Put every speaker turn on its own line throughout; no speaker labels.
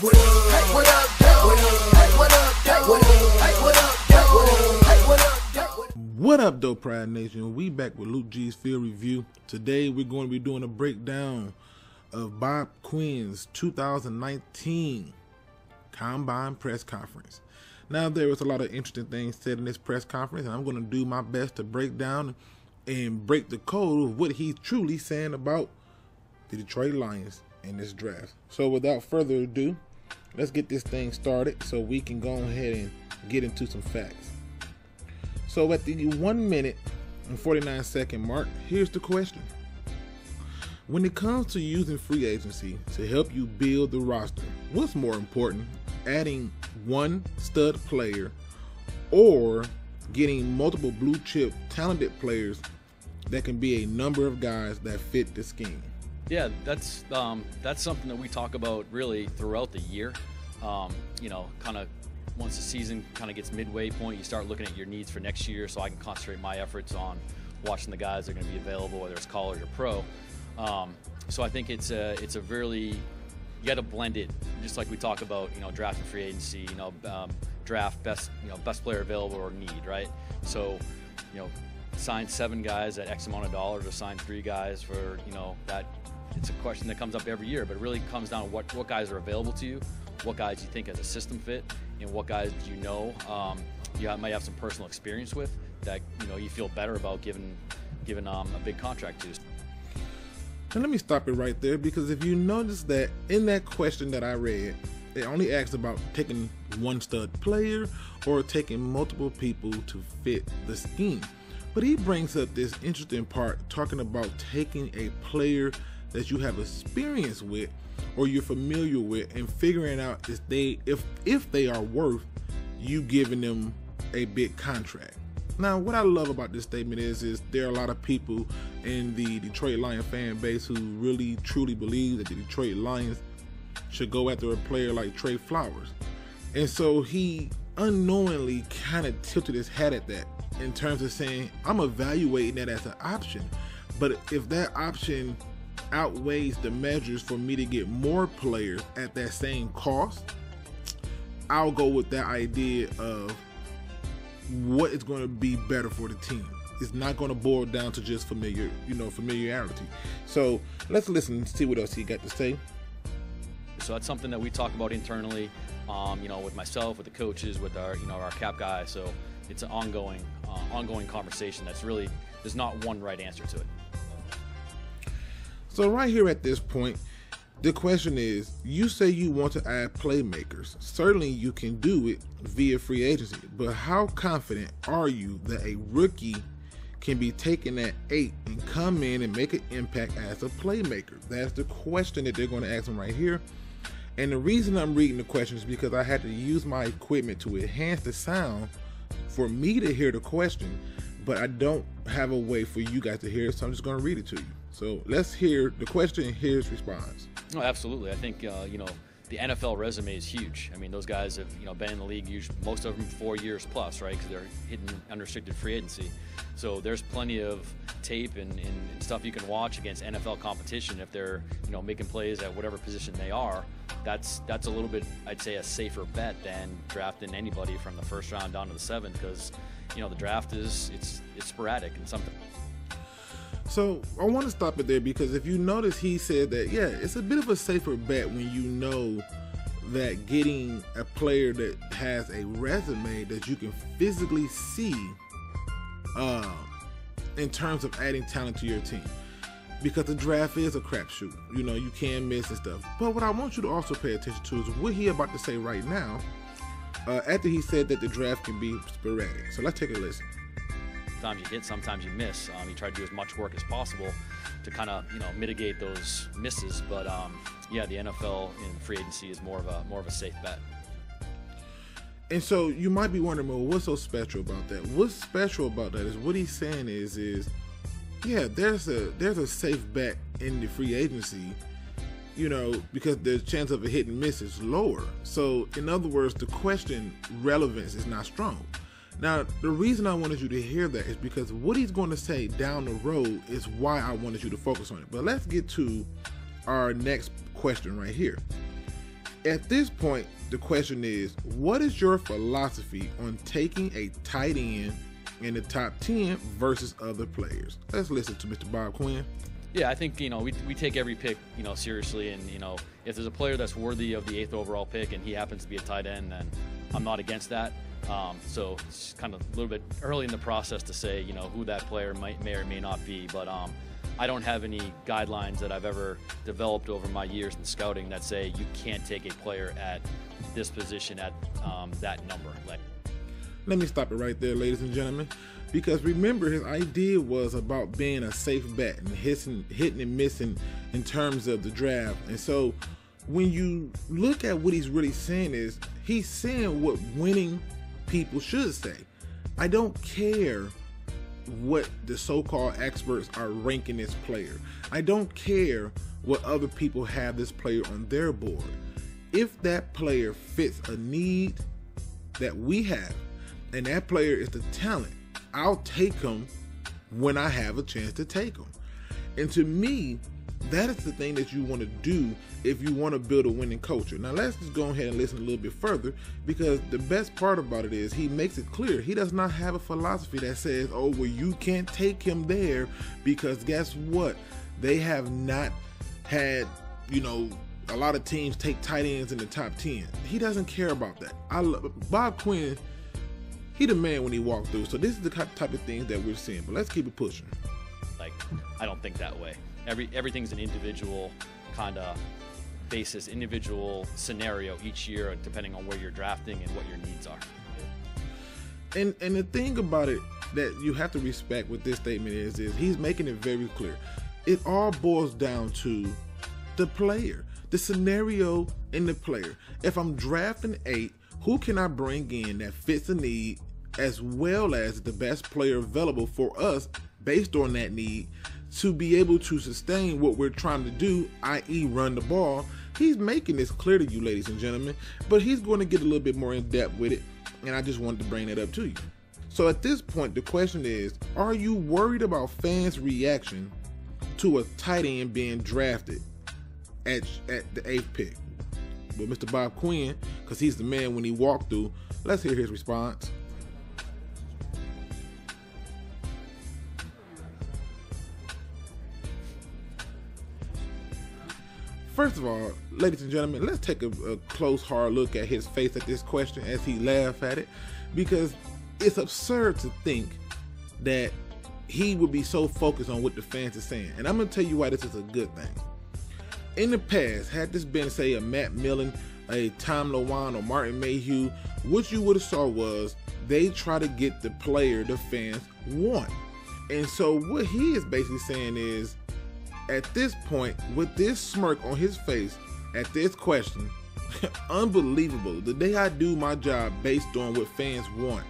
What up? Hey, what up, dog? What up? Hey, what up, dog? What up? Hey, what up, dog? What up? Hey, what up, dog?
What up, Dope Pride Nation? We back with Luke G's Field Review. Today we're going to be doing a breakdown of Bob Quinn's 2019 Combine press conference. Now, there was a lot of interesting things said in this press conference, and I'm going to do my best to break down and break the code of what he's truly saying about the Detroit Lions in this draft. So without further ado, let's get this thing started so we can go ahead and get into some facts. So at the 1 minute and 49 second mark, here's the question. When it comes to using free agency to help you build the roster, what's more important, adding one stud player or getting multiple blue chip talented players that can be a number of guys that fit the scheme?
Yeah, that's something that we talk about really throughout the year. You know, kind of once the season kind of gets midway point, you start looking at your needs for next year, so I can concentrate my efforts on watching the guys that are going to be available, whether it's college or pro. So I think it's a really, you got to blend it, just like we talk about, you know, draft and free agency, you know, draft best player available or need, right? So, you know, sign 7 guys at X amount of dollars or sign 3 guys for, you know, that. It's a question that comes up every year, but it really comes down to what guys are available to you, what guys you think has a system fit, and what guys you know you might have some personal experience with that, you know, you feel better about giving a big contract to.
And let me stop it right there, because if you notice that in that question that I read, it only asks about taking one stud player or taking multiple people to fit the scheme. But he brings up this interesting part talking about taking a player that you have experience with or you're familiar with and figuring out if they are worth you giving them a big contract. Now, what I love about this statement is there are a lot of people in the Detroit Lions fan base who really truly believe that the Detroit Lions should go after a player like Trey Flowers. And so he unknowingly kind of tilted his hat at that in terms of saying, I'm evaluating that as an option, but if that option outweighs the measures for me to get more players at that same cost, I'll go with that idea of what is going to be better for the team. It's not going to boil down to just familiarity. So let's listen and see what else he got to say.
So that's something that we talk about internally, you know, with myself, with the coaches, with our, you know, our cap guy. So it's an ongoing conversation. That's really, there's not one right answer to it.
So right here at this point, the question is, you say you want to add playmakers. Certainly you can do it via free agency, but how confident are you that a rookie can be taken at 8 and come in and make an impact as a playmaker? That's the question that they're going to ask him right here. And the reason I'm reading the question is because I had to use my equipment to enhance the sound for me to hear the question, but I don't have a way for you guys to hear it, so I'm just going to read it to you. So let's hear the question and hear his response.
Oh, absolutely. I think, you know, the NFL resume is huge. I mean, those guys have, you know, been in the league, usually, most of them 4 years plus, right? Because they're hitting unrestricted free agency. So there's plenty of tape and stuff you can watch against NFL competition if they're, you know, making plays at whatever position they are. That's a little bit, I'd say, a safer bet than drafting anybody from the first round down to the 7th, because, you know, the draft it's sporadic and something.
So I want to stop it there, because if you notice, he said that, yeah, it's a bit of a safer bet when you know that getting a player that has a resume that you can physically see in terms of adding talent to your team. Because the draft is a crapshoot. You know, you can miss and stuff. But what I want you to also pay attention to is what he about to say right now, after he said that the draft can be sporadic. So let's take a listen.
Sometimes you hit, sometimes you miss. You try to do as much work as possible to kind of, you know, mitigate those misses. But yeah, the NFL in free agency is more of a safe bet.
And so you might be wondering, well, what's so special about that? What's special about that is what he's saying is yeah, there's a safe bet in the free agency, you know, because the chance of a hit and miss is lower. So in other words, the question relevance is not strong. Now, the reason I wanted you to hear that is because what he's going to say down the road is why I wanted you to focus on it. But let's get to our next question right here. at this point, the question is, what is your philosophy on taking a tight end in the top 10 versus other players? Let's listen to Mr. Bob Quinn.
Yeah, I think, we take every pick, seriously. And, if there's a player that's worthy of the 8th overall pick and he happens to be a tight end, then I'm not against that. So it's kind of a little bit early in the process to say, who that player may or may not be. But I don't have any guidelines that I've ever developed over my years in scouting that say you can't take a player at this position at that number.
Let me stop it right there, ladies and gentlemen, because remember, his idea was about being a safe bet and hitting and missing in terms of the draft. And so when you look at what he's really saying is, he's saying what winning people should say. I don't care what the so-called experts are ranking this player. I don't care what other people have this player on their board. If that player fits a need that we have, and that player is the talent, I'll take him when I have a chance to take him. And to me, that is the thing that you want to do if you want to build a winning culture. Now let's just go ahead and listen a little bit further, because the best part about it is he makes it clear he does not have a philosophy that says, oh, well, you can't take him there, because guess what? They have not had, a lot of teams take tight ends in the top 10. He doesn't care about that. Bob Quinn, he the man when he walked through. So this is the type of things that we're seeing. But let's keep it pushing.
I don't think that way. Everything's an individual kind of basis, individual scenario each year, depending on where you're drafting and what your needs are.
And the thing about it that you have to respect with this statement is he's making it very clear. It all boils down to the player, the scenario in the player. If I'm drafting 8, who can I bring in that fits a need as well as the best player available for us based on that need to be able to sustain what we're trying to do, i.e. run the ball? He's making this clear to you, ladies and gentlemen, but he's going to get a little bit more in depth with it, and I just wanted to bring that up to you. So at this point, the question is, are you worried about fans' reaction to a tight end being drafted at the 8th pick? But Mr. Bob Quinn, because he's the man when he walked through, let's hear his response. First of all, ladies and gentlemen, let's take a close, hard look at his face at this question as he laughs at it, because it's absurd to think that he would be so focused on what the fans are saying. And I'm going to tell you why this is a good thing. In the past, had this been, say, a Matt Millen, a Tom Lewan, or Martin Mayhew, what you would have saw was they try to get the player the fans want. And so what he is basically saying is, at this point, with this smirk on his face at this question, unbelievable. The day I do my job based on what fans want,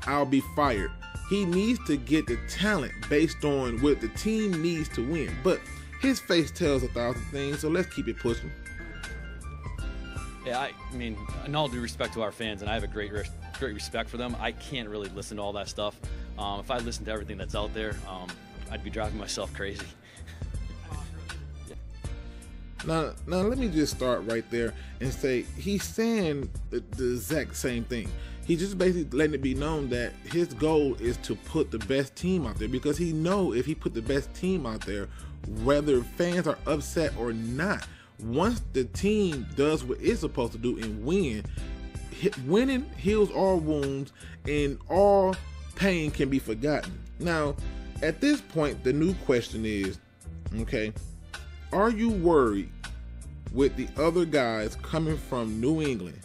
I'll be fired. He needs to get the talent based on what the team needs to win. But his face tells 1,000 things, so let's keep it pushing.
Yeah, I mean, in all due respect to our fans, and I have a great respect for them, I can't really listen to all that stuff. If I listened to everything that's out there, I'd be driving myself crazy.
Now let me just start right there and say he's saying the exact same thing. He's just basically letting it be known that his goal is to put the best team out there, because he know if he put the best team out there, whether fans are upset or not, once the team does what it's supposed to do and win, winning heals all wounds and all pain can be forgotten. Now, at this point, the new question is, okay, are you worried with the other guys coming from New England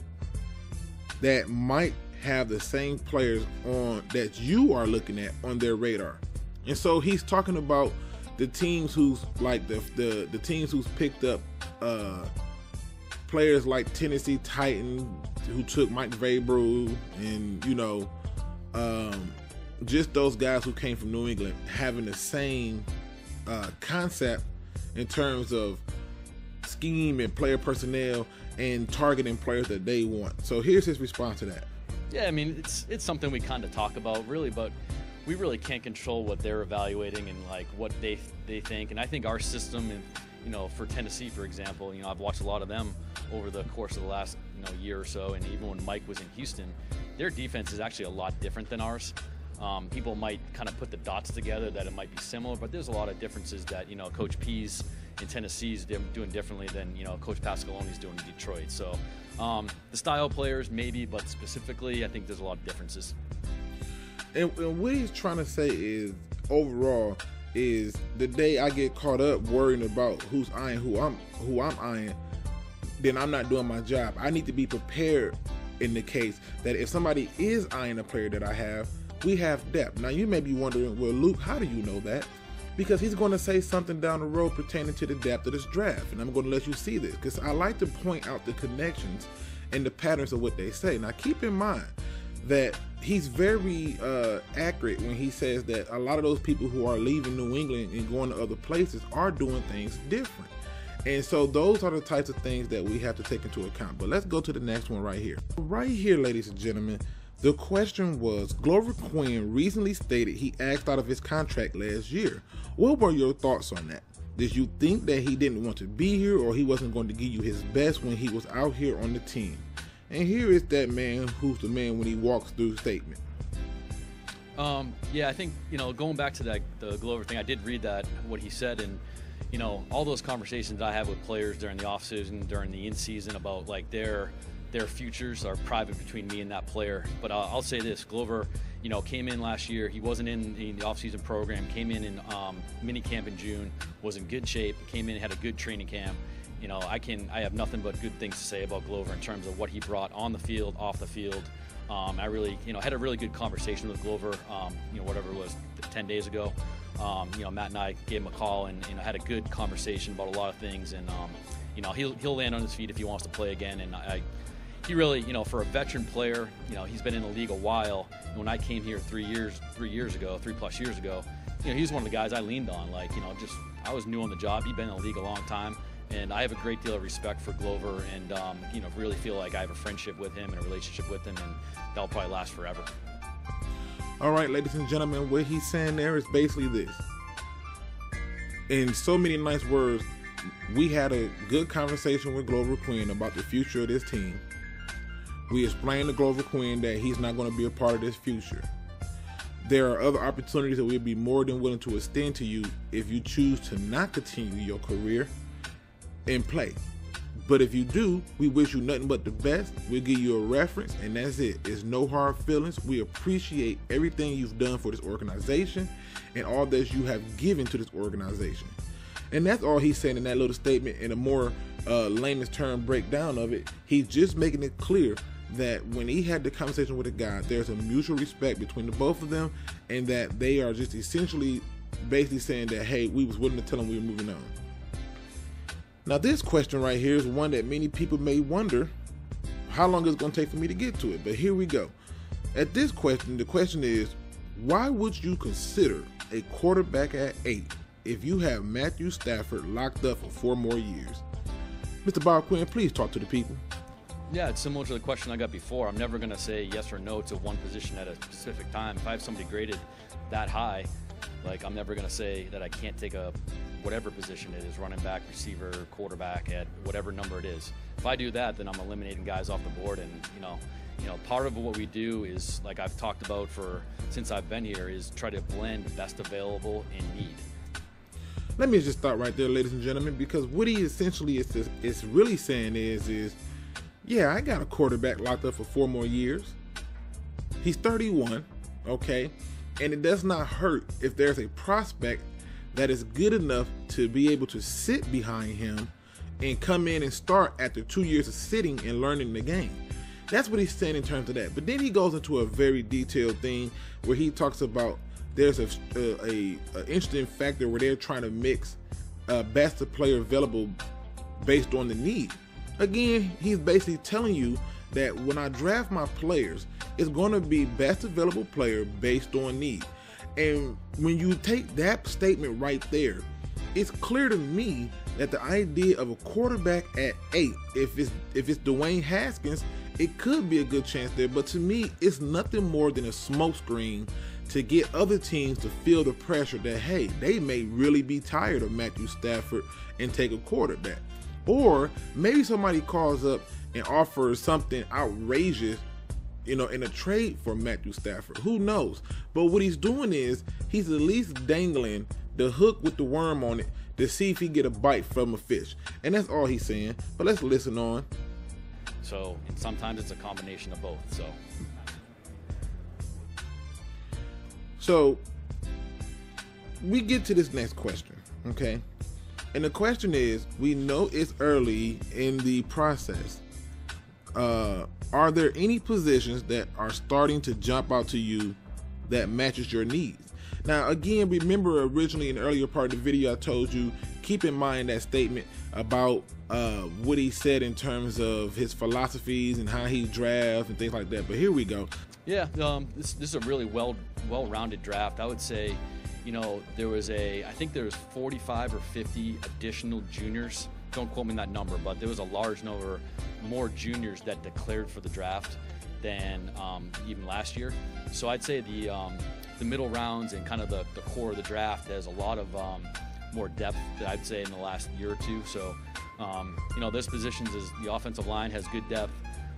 that might have the same players on that you are looking at on their radar? And so he's talking about the teams who's like the teams who's picked up players like Tennessee Titans, who took Mike Vrabel, and just those guys who came from New England having the same concept in terms of scheme and player personnel and targeting players that they want. So here's his response to that.
Yeah, I mean, it's something we kind of talk about, really, but we really can't control what they're evaluating and like what they think. And I think our system you know, for Tennessee, for example, you know, I've watched a lot of them over the course of the last, you know, year or so, and even when Mike was in Houston, their defense is actually a lot different than ours. People might kind of put the dots together that it might be similar, but there's a lot of differences that, you know, Coach P's in Tennessee is doing differently than, you know, Coach Pascalone's doing in Detroit. So the style players maybe, but specifically, I think there's a lot of differences.
And what he's trying to say is, overall, is the day I get caught up worrying about who's eyeing who I'm eyeing, then I'm not doing my job. I need to be prepared in the case that if somebody is eyeing a player that I have, we have depth. Now you may be wondering, well, Luke, how do you know that? Because he's going to say something down the road pertaining to the depth of this draft, and I'm going to let you see this because I like to point out the connections and the patterns of what they say. Now keep in mind that he's very accurate when he says that a lot of those people who are leaving New England and going to other places are doing things different. And so those are the types of things that we have to take into account. But let's go to the next one right here. Right here, ladies and gentlemen, the question was, Glover Quinn recently stated he asked out of his contract last year. What were your thoughts on that? Did you think that he didn't want to be here, or he wasn't going to give you his best when he was out here on the team? And here is that man who's the man when he walks through statement.
Yeah, I think, you know, going back to that the Glover thing, I did read that, what he said, and, you know, all those conversations I have with players during the offseason, during the in-season about, like, their futures are private between me and that player. But I'll say this, Glover, you know, came in last year. He wasn't in the offseason program, came in mini camp in June, was in good shape, came in, had a good training camp. You know, I have nothing but good things to say about Glover in terms of what he brought on the field, off the field. I really, you know, had a really good conversation with Glover, you know, whatever it was, 10 days ago. You know, Matt and I gave him a call and, you know, had a good conversation about a lot of things. And, you know, he'll land on his feet if he wants to play again. And he really, you know, for a veteran player, you know, he's been in the league a while. And when I came here 3 plus years ago, you know, he was one of the guys I leaned on. Like, you know, just I was new on the job. He'd been in the league a long time. And I have a great deal of respect for Glover and, you know, really feel like I have a friendship with him and a relationship with him, and that'll probably last forever.
All right, ladies and gentlemen, what he's saying there is basically this. In so many nice words, we had a good conversation with Glover Quinn about the future of this team. We explained to Glover Quinn that he's not going to be a part of this future. There are other opportunities that we'll be more than willing to extend to you if you choose to not continue your career and play. But if you do, we wish you nothing but the best. We'll give you a reference, and that's it. It's no hard feelings. We appreciate everything you've done for this organization and all that you have given to this organization. And that's all he's saying in that little statement. In a more layman's term breakdown of it, he's just making it clear that when he had the conversation with the guy, there's a mutual respect between the both of them, and that they are just essentially basically saying that, hey, we was willing to tell him we were moving on. Now this question right here is one that many people may wonder how long it's going to take for me to get to it, but here we go. At this question, the question is, why would you consider a quarterback at 8 if you have Matthew Stafford locked up for 4 more years? Mr. Bob Quinn, please talk to the people.
Yeah, it's similar to the question I got before. I'm never going to say yes or no to one position at a specific time. If I have somebody graded that high, like, I'm never going to say that I can't take a whatever position it is, running back, receiver, quarterback, at whatever number it is. If I do that, then I'm eliminating guys off the board. And you know, part of what we do is, like I've talked about since I've been here, is try to blend the best available in need.
Let me just stop right there, ladies and gentlemen, because what he essentially is really saying is, yeah, I got a quarterback locked up for 4 more years. He's 31, okay? And it does not hurt if there's a prospect that is good enough to be able to sit behind him and come in and start after 2 years of sitting and learning the game. That's what he's saying in terms of that. But then he goes into a very detailed thing where he talks about there's a interesting factor where they're trying to mix best player available based on the need. Again, he's basically telling you that when I draft my players, it's going to be best available player based on need. And when you take that statement right there, it's clear to me that the idea of a quarterback at 8, if it's Dwayne Haskins, it could be a good chance there. But to me, it's nothing more than a smokescreen to get other teams to feel the pressure that, hey, they may really be tired of Matthew Stafford and take a quarterback. Or maybe somebody calls up and offers something outrageous, in a trade for Matthew Stafford. Who knows? But what he's doing is he's at least dangling the hook with the worm on it to see if he get a bite from a fish. And that's all he's saying. But let's listen on.
So, and sometimes it's a combination of both.
So we get to this next question, okay? And the question is, we know it's early in the process. Are there any positions that are starting to jump out to you that matches your needs? Now, again, remember originally in the earlier part of the video, I told you, keep in mind that statement about what he said in terms of his philosophies and how he drafts and things like that. But here we go.
Yeah, this is a really well-rounded draft. I would say, I think there was 45 or 50 additional juniors. Don't quote me on that number, but there was a large number more juniors that declared for the draft than even last year. So I'd say the middle rounds and kind of the core of the draft has a lot of more depth that I'd say in the last year or two. So, those positions is the offensive line has good depth.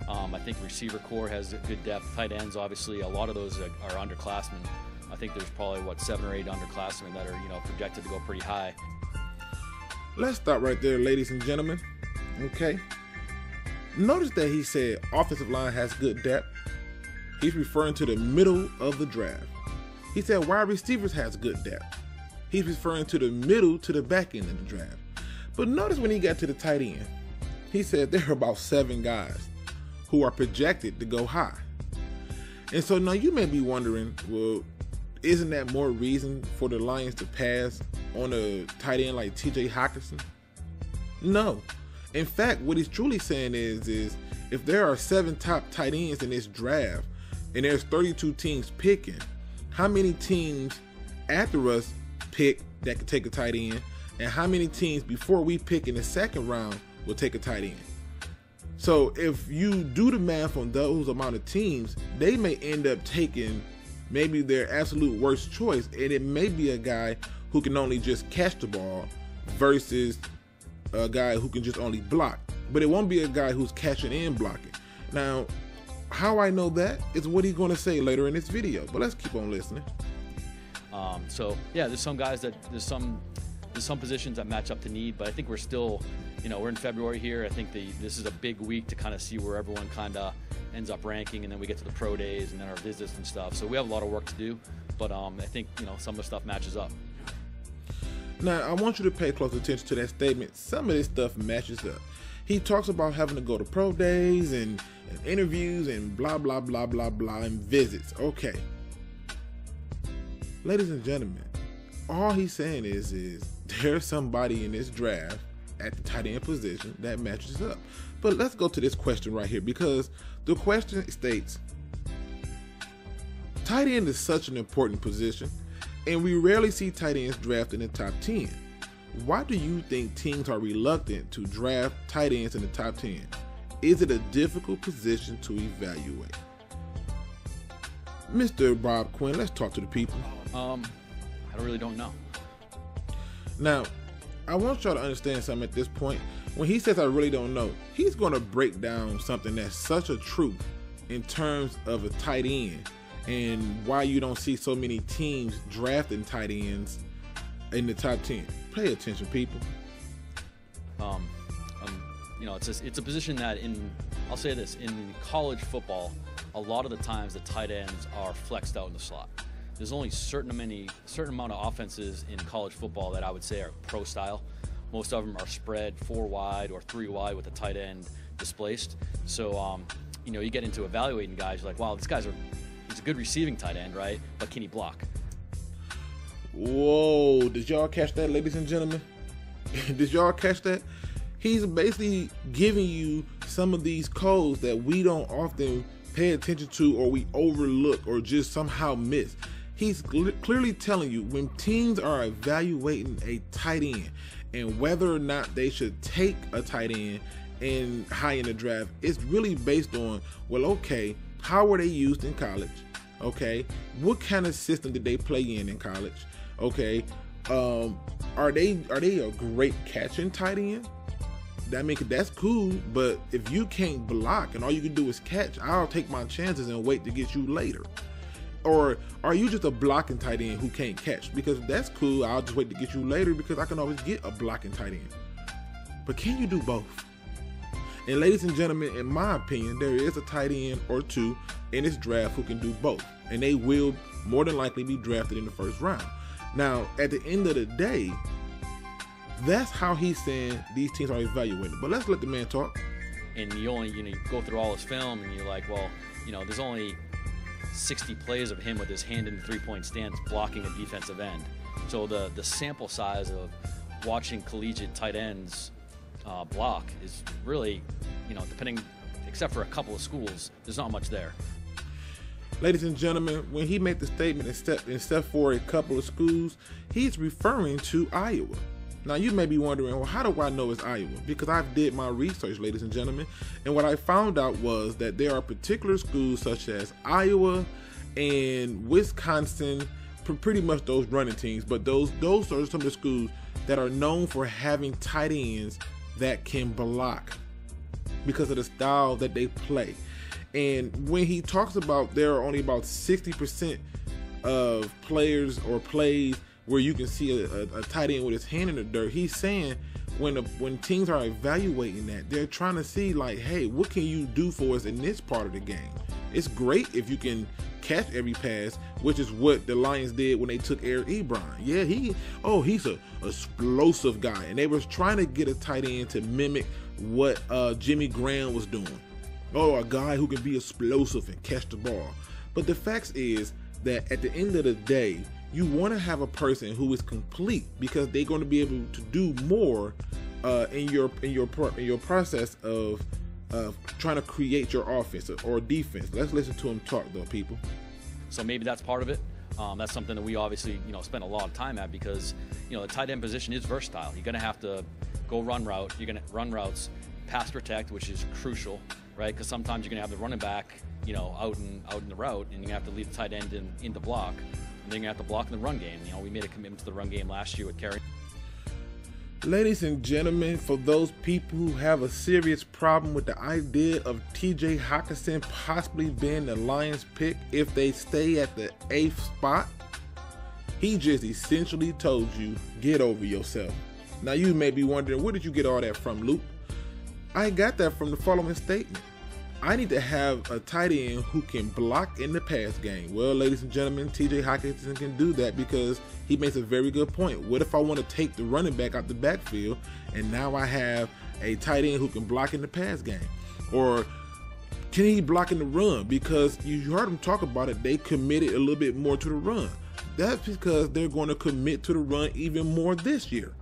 I think receiver core has good depth. Tight ends, obviously, a lot of those are underclassmen. I think there's probably 7 or 8 underclassmen that are projected to go pretty high.
Let's stop right there, ladies and gentlemen. Okay. Notice that he said offensive line has good depth. He's referring to the middle of the draft. He said wide receivers has good depth. He's referring to the middle to the back end of the draft. But notice when he got to the tight end, he said there are about 7 guys who are projected to go high. And so now you may be wondering, well, isn't that more reason for the Lions to pass on a tight end like TJ Hockenson? No. In fact, what he's truly saying is if there are 7 top tight ends in this draft and there's 32 teams picking, how many teams after us pick that could take a tight end, and how many teams before we pick in the second round will take a tight end? So if you do the math on those amount of teams, they may end up taking maybe their absolute worst choice, and it may be a guy who can only just catch the ball versus a guy who can just only block. But it won't be a guy who's catching and blocking. Now, how I know that is what he's going to say later in this video, but let's keep on listening.
There's some guys there's some positions that match up to need, but I think we're still, we're in February here. I think this is a big week to kind of see where everyone kind of ends up ranking, and then we get to the pro days and then our visits and stuff. So we have a lot of work to do, but I think, some of the stuff matches up.
Now, I want you to pay close attention to that statement. Some of this stuff matches up. He talks about having to go to pro days and interviews and blah, blah, blah, blah, blah, and visits. Okay. Ladies and gentlemen, all he's saying is there's somebody in this draft at the tight end position that matches up. But let's go to this question right here, because the question states, tight end is such an important position, and we rarely see tight ends drafted in the top 10. Why do you think teams are reluctant to draft tight ends in the top 10? Is it a difficult position to evaluate? Mr. Bob Quinn, let's talk to the people.
I really don't know.
Now, I want y'all to understand something at this point. When he says I really don't know, he's going to break down something that's such a truth in terms of a tight end and why you don't see so many teams drafting tight ends in the top 10. Pay attention, people.
It's a position that I'll say this, in college football, a lot of the times the tight ends are flexed out in the slot. There's only certain amount of offenses in college football that I would say are pro style. Most of them are spread 4 wide or 3 wide with the tight end displaced. So, you get into evaluating guys, you're like, wow, he's a good receiving tight end, right? But can he block?
Whoa, did y'all catch that, ladies and gentlemen? Did y'all catch that? He's basically giving you some of these codes that we don't often pay attention to, or we overlook, or just somehow miss. He's clearly telling you when teams are evaluating a tight end and whether or not they should take a tight end high in the draft, it's really based on, well, okay, how were they used in college? Okay, what kind of system did they play in college? Okay, are they a great catching tight end? I mean, that's cool, but if you can't block and all you can do is catch, I'll take my chances and wait to get you later. Or are you just a blocking tight end who can't catch? Because that's cool, I'll just wait to get you later because I can always get a blocking tight end. But can you do both? And ladies and gentlemen, in my opinion, there is a tight end or two in this draft who can do both. And they will more than likely be drafted in the first round. Now, at the end of the day, that's how he's saying these teams are evaluated. But let's let the man talk.
And you only, you go through all his film and you're like, well, there's only 60 plays of him with his hand in the three-point stance blocking a defensive end. So the sample size of watching collegiate tight ends block is really, depending, except for a couple of schools, there's not much there.
Ladies and gentlemen, when he made the statement except for a couple of schools, he's referring to Iowa. Now you may be wondering, well, how do I know it's Iowa? Because I did my research, ladies and gentlemen, and what I found out was that there are particular schools such as Iowa and Wisconsin, pretty much those running teams, but those are some of the schools that are known for having tight ends that can block because of the style that they play. And when he talks about there are only about 60% of players or plays where you can see a tight end with his hand in the dirt, he's saying when teams are evaluating that, they're trying to see like, hey, what can you do for us in this part of the game? It's great if you can catch every pass, which is what the Lions did when they took Eric Ebron. Yeah, he's a explosive guy, and they was trying to get a tight end to mimic what Jimmy Graham was doing. Oh, a guy who can be explosive and catch the ball. But the fact is that at the end of the day, you want to have a person who is complete because they're going to be able to do more in your process of trying to create your offense or defense. Let's listen to him talk, though, people.
So maybe that's part of it. That's something that we obviously spend a lot of time at because the tight end position is versatile. You're going to have to go run route. You're going to run routes, pass protect, which is crucial, right? Because sometimes you're going to have the running back, out in the route, and you have to leave the tight end in the block. And then you have to block in the run game. We made a commitment to the run game last year with carrying.
Ladies and gentlemen, for those people who have a serious problem with the idea of TJ Hockenson possibly being the Lions pick if they stay at the 8th spot, he just essentially told you, get over yourself. Now you may be wondering, where did you get all that from, Luke? I got that from the following statement. I need to have a tight end who can block in the pass game. Well, ladies and gentlemen, TJ Hockenson can do that because he makes a very good point. What if I want to take the running back out the backfield and now I have a tight end who can block in the pass game? Or can he block in the run? Because you heard him talk about it, they committed a little bit more to the run. That's because they're going to commit to the run even more this year.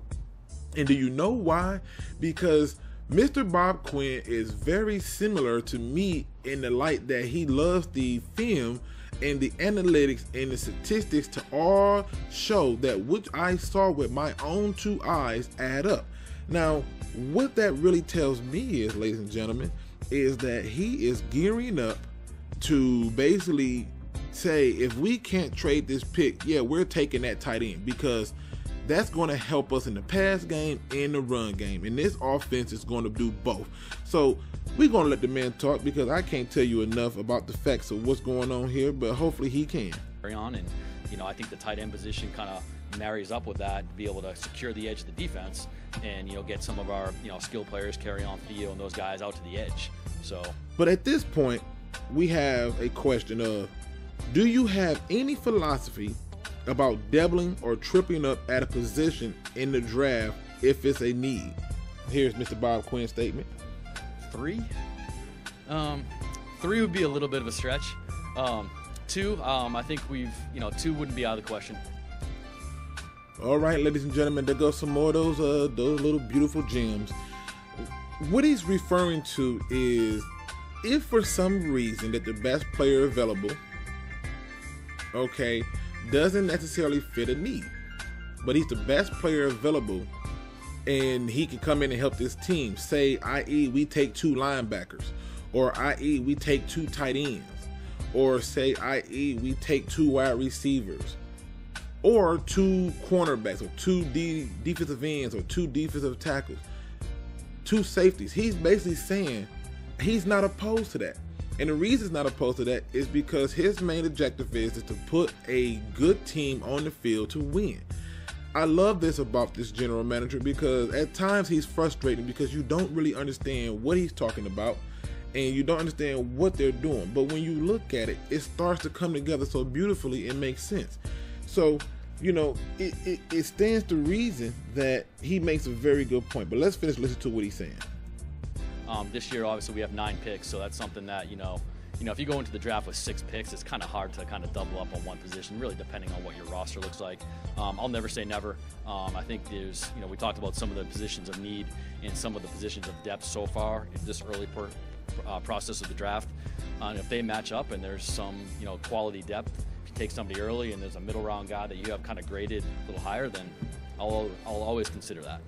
And do you know why? Because Mr. Bob Quinn is very similar to me in the light that he loves the film and the analytics and the statistics to all show that which I saw with my own two eyes add up. Now, what that really tells me is, ladies and gentlemen, is that he is gearing up to basically say, if we can't trade this pick, yeah, we're taking that tight end because that's going to help us in the pass game and the run game. And this offense is going to do both. So we're going to let the man talk because I can't tell you enough about the facts of what's going on here, but hopefully he can.
Carry on, and I think the tight end position kind of marries up with that to be able to secure the edge of the defense and get some of our skill players carry on Theo and those guys out to the edge. So,
but at this point, we have a question of, do you have any philosophy about doubling or tripling up at a position in the draft if it's a need? Here's Mr. Bob Quinn's statement.
3? 3 would be a little bit of a stretch. 2, I think 2 wouldn't be out of the question.
All right, ladies and gentlemen, there goes some more of those little beautiful gems. What he's referring to is, if for some reason that the best player available, doesn't necessarily fit a need, but he's the best player available and he can come in and help this team, say, i.e. we take 2 linebackers, or i.e. we take 2 tight ends, or say, i.e., we take 2 wide receivers, or 2 cornerbacks, or 2 defensive ends, or 2 defensive tackles, 2 safeties. He's basically saying he's not opposed to that. And the reason he's not opposed to that is because his main objective is to put a good team on the field to win. I love this about this general manager, because at times he's frustrating because you don't really understand what he's talking about and you don't understand what they're doing. But when you look at it, it starts to come together so beautifully, it makes sense. So, you know, it stands to reason that he makes a very good point. But let's finish listening to what he's saying.
This year, obviously, we have 9 picks, so that's something that, you know, if you go into the draft with 6 picks, it's kind of hard to kind of double up on one position, really depending on what your roster looks like. I'll never say never. I think there's, we talked about some of the positions of need and some of the positions of depth so far in this early process of the draft. And if they match up and there's some, quality depth, if you take somebody early and there's a middle round guy that you have kind of graded a little higher, then I'll always consider that.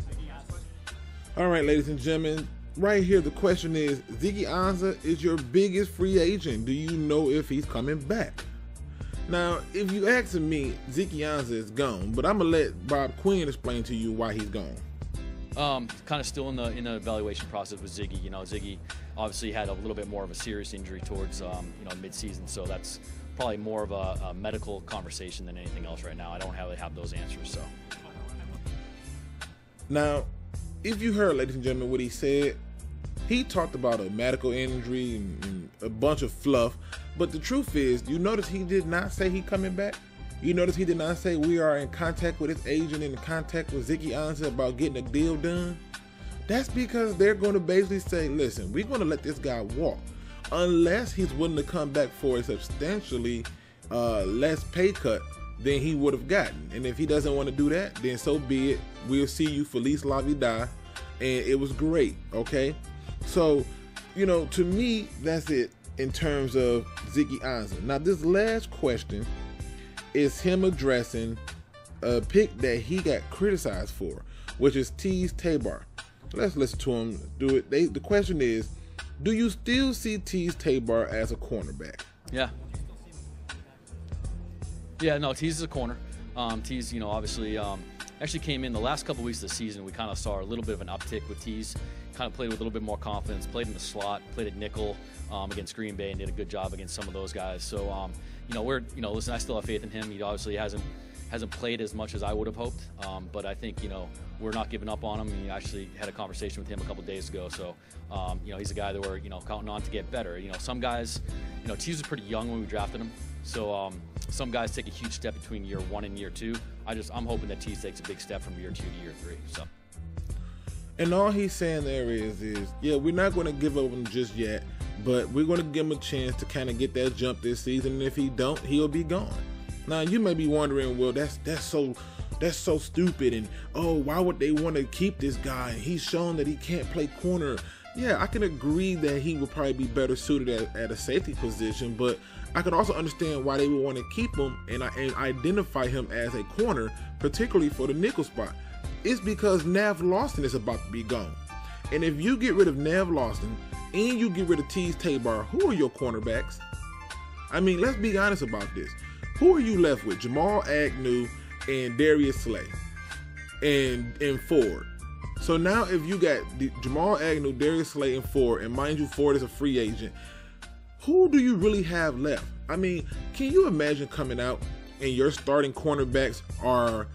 All right, ladies and gentlemen. Right here, the question is, Ziggy Ansah is your biggest free agent. Do you know if he's coming back? Now, if you ask me, Ziggy Ansah is gone, but I'm going to let Bob Quinn explain to you why he's gone.
Kind of still in the evaluation process with Ziggy. Ziggy obviously had a little bit more of a serious injury towards, mid-season, so that's probably more of a medical conversation than anything else right now. I don't really have those answers, so.
Now, if you heard, ladies and gentlemen, what he said, he talked about a medical injury and a bunch of fluff, but the truth is, you notice he did not say he coming back. You notice he did not say we are in contact with his agent, in contact with Ziggy Ansah about getting a deal done. That's because they're going to basically say, listen, we're going to let this guy walk unless he's willing to come back for a substantially less pay cut than he would have gotten. And if he doesn't want to do that, then so be it. We'll see you Feliz La Vida. And it was great, okay? So, to me, that's it in terms of Ziggy Ansah. Now, this last question is him addressing a pick that he got criticized for, which is Teez Tabor. Let's listen to him do it. The question is, do you still see Teez Tabor as a cornerback?
Yeah. Yeah, no, Teez is a corner. Teez, obviously actually came in the last couple weeks of the season. We kind of saw a little bit of an uptick with Teez. Kind of played with a little bit more confidence, played in the slot, played at nickel against Green Bay, and did a good job against some of those guys. So, listen, I still have faith in him. He obviously hasn't played as much as I would have hoped, but I think, we're not giving up on him. We actually had a conversation with him a couple days ago. So, he's a guy that we're, counting on to get better. Some guys, Teez was pretty young when we drafted him. So some guys take a huge step between year 1 and year 2. I'm hoping that Teez takes a big step from year 2 to year 3. So.
And all he's saying there is yeah, we're not going to give up on him just yet, but we're going to give him a chance to kind of get that jump this season. And if he don't, he'll be gone. Now you may be wondering, well, that's so stupid, and why would they want to keep this guy? He's shown that he can't play corner. Yeah, I can agree that he would probably be better suited at a safety position, but I could also understand why they would want to keep him and identify him as a corner, particularly for the nickel spot. It's because Nav Lawson is about to be gone. And if you get rid of Nav Lawson and you get rid of Teez Tabor, who are your cornerbacks? I mean, let's be honest about this. Who are you left with? Jamal Agnew and Darius Slay and Ford. So now if you got Jamal Agnew, Darius Slay, and Ford, and mind you, Ford is a free agent, who do you really have left? I mean, can you imagine coming out and your starting cornerbacks are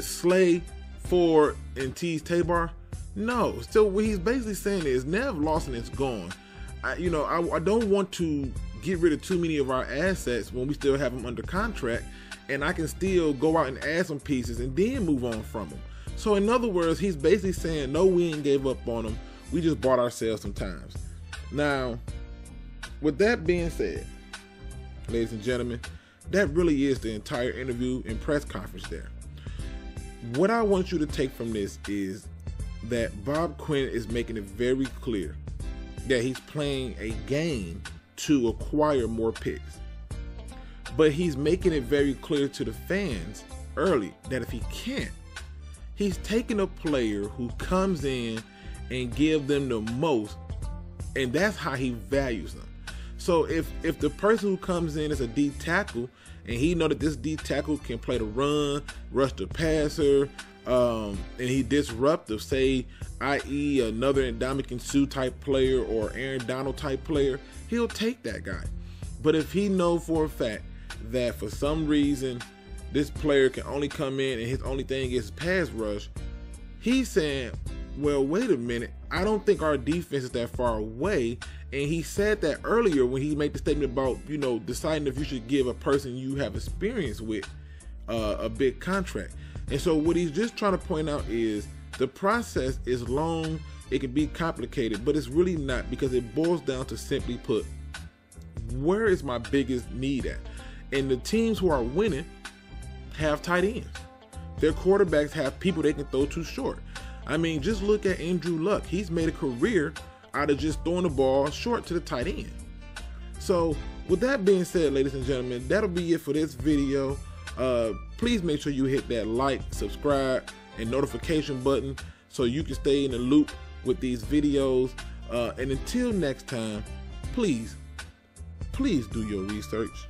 Slay, Ford, and Teez Tabor? No. So what he's basically saying is Nav Lawson is gone. I don't want to get rid of too many of our assets when we still have them under contract, and I can still go out and add some pieces and then move on from them. So in other words, he's basically saying, no, we ain't gave up on them. We just bought ourselves some times. Now, with that being said, ladies and gentlemen, that really is the entire interview and press conference there. What I want you to take from this is that Bob Quinn is making it very clear that he's playing a game to acquire more picks. But he's making it very clear to the fans early that if he can't, he's taking a player who comes in and give them the most, and that's how he values them. So if the person who comes in is a D tackle and he know that this D tackle can play the run, rush the passer, and he disruptive, say, i.e. another Ndamukong Suh type player or Aaron Donald type player, he'll take that guy. But if he know for a fact that for some reason this player can only come in and his only thing is pass rush, he's saying, well, wait a minute, I don't think our defense is that far away. And he said that earlier when he made the statement about, you know, deciding if you should give a person you have experience with a big contract. And so what he's just trying to point out is the process is long, it can be complicated, but it's really not, because it boils down to simply put, where is my biggest need at? And the teams who are winning have tight ends. Their quarterbacks have people they can throw too short. I mean, just look at Andrew Luck. He's made a career out of just throwing the ball short to the tight end. So with that being said, ladies and gentlemen, that'll be it for this video. Please make sure you hit that like, subscribe, and notification button so you can stay in the loop with these videos. And until next time, please do your research.